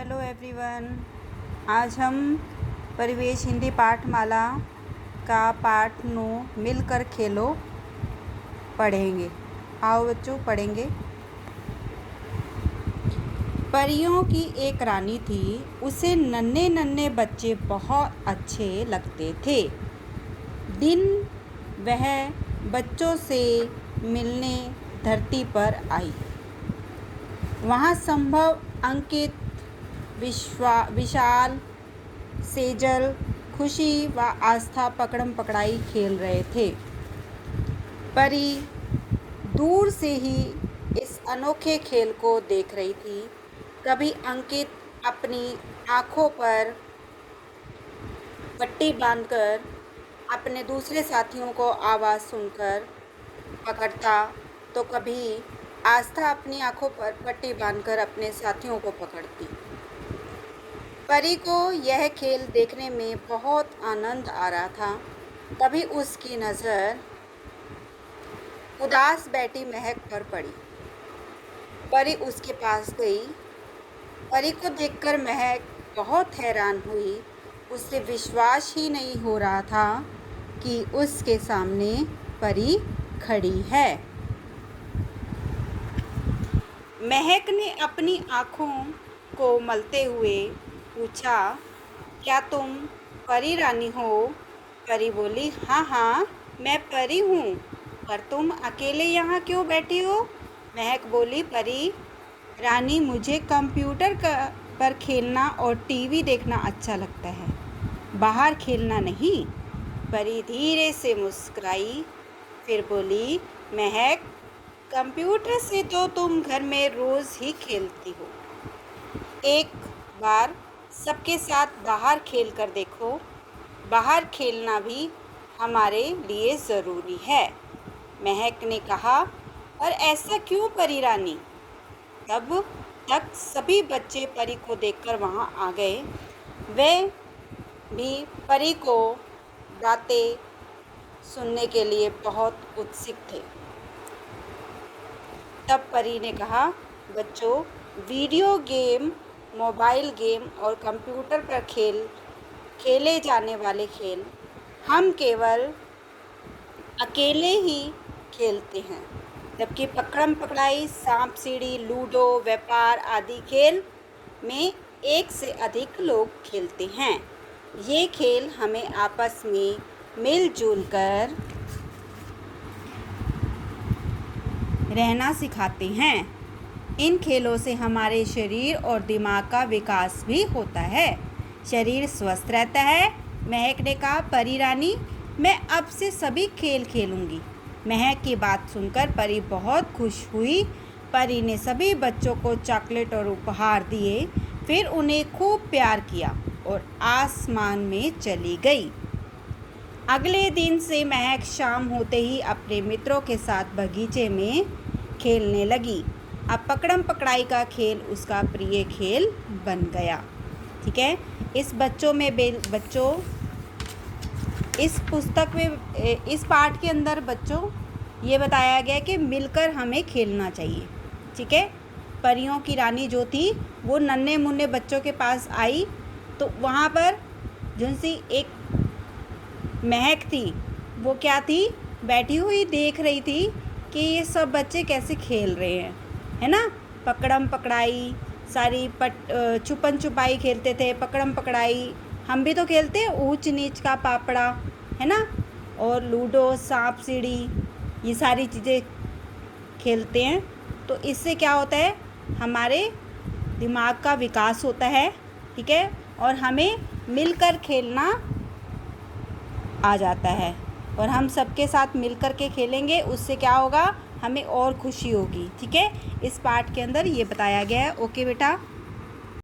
Hello everyone. आज हम परिवेश हिंदी पाठमाला का पाठ 9 मिलकर खेलो पढ़ेंगे। आओ बच्चों पढ़ेंगे। परियों की एक रानी थी, उसे नन्हे नन्हे बच्चे बहुत अच्छे लगते थे। दिन वह बच्चों से मिलने धरती पर आई। वहाँ संभव, अंकित, विशाल, सेजल, खुशी व आस्था पकड़म पकड़ाई खेल रहे थे। परी दूर से ही इस अनोखे खेल को देख रही थी। कभी अंकित अपनी आँखों पर पट्टी बांधकर अपने दूसरे साथियों को आवाज़ सुनकर पकड़ता, तो कभी आस्था अपनी आँखों पर पट्टी बांधकर अपने साथियों को पकड़ती। परी को यह खेल देखने में बहुत आनंद आ रहा था। तभी उसकी नज़र उदास बैठी महक पर पड़ी। परी उसके पास गई। परी को देखकर महक बहुत हैरान हुई। उसे विश्वास ही नहीं हो रहा था कि उसके सामने परी खड़ी है। महक ने अपनी आँखों को मलते हुए पूछा, क्या तुम परी रानी हो? परी बोली, हाँ हाँ मैं परी हूँ, पर तुम अकेले यहाँ क्यों बैठी हो? महक बोली, परी रानी मुझे कंप्यूटर पर खेलना और टीवी देखना अच्छा लगता है, बाहर खेलना नहीं। परी धीरे से मुस्कुराई, फिर बोली, महक कंप्यूटर से तो तुम घर में रोज़ ही खेलती हो, एक बार सबके साथ बाहर खेल कर देखो। बाहर खेलना भी हमारे लिए ज़रूरी है। महक ने कहा, पर ऐसा क्यों परी रानी? तब तक सभी बच्चे परी को देखकर वहाँ आ गए। वे भी परी को बातें सुनने के लिए बहुत उत्सुक थे। तब परी ने कहा, बच्चों वीडियो गेम, मोबाइल गेम और कंप्यूटर पर खेले जाने वाले खेल हम केवल अकेले ही खेलते हैं, जबकि पकड़म पकड़ाई, सांप सीढ़ी, लूडो, व्यापार आदि खेल में एक से अधिक लोग खेलते हैं। ये खेल हमें आपस में मिलजुल कर रहना सिखाते हैं। इन खेलों से हमारे शरीर और दिमाग का विकास भी होता है, शरीर स्वस्थ रहता है। महक ने कहा, परी रानी मैं अब से सभी खेल खेलूंगी। महक की बात सुनकर परी बहुत खुश हुई। परी ने सभी बच्चों को चॉकलेट और उपहार दिए, फिर उन्हें खूब प्यार किया और आसमान में चली गई। अगले दिन से महक शाम होते ही अपने मित्रों के साथ बगीचे में खेलने लगी। अब पकड़म पकड़ाई का खेल उसका प्रिय खेल बन गया। ठीक है, इस पुस्तक में, इस पाठ के अंदर बच्चों ये बताया गया कि मिलकर हमें खेलना चाहिए। ठीक है, परियों की रानी जो थी वो नन्हे मुन्ने बच्चों के पास आई, तो वहाँ पर जिनसी एक महक थी, वो क्या थी, बैठी हुई देख रही थी कि ये सब बच्चे कैसे खेल रहे हैं, है ना। पकड़म पकड़ाई, सारी छुपन छुपाई खेलते थे, पकड़म पकड़ाई हम भी तो खेलते हैं, ऊंच नीच का पापड़ा, है ना, और लूडो, सांप सीढ़ी, ये सारी चीज़ें खेलते हैं। तो इससे क्या होता है, हमारे दिमाग का विकास होता है। ठीक है, और हमें मिलकर खेलना आ जाता है, और हम सबके साथ मिलकर के खेलेंगे, उससे क्या होगा, हमें और खुशी होगी। ठीक है, इस पाठ के अंदर ये बताया गया है। ओके बेटा।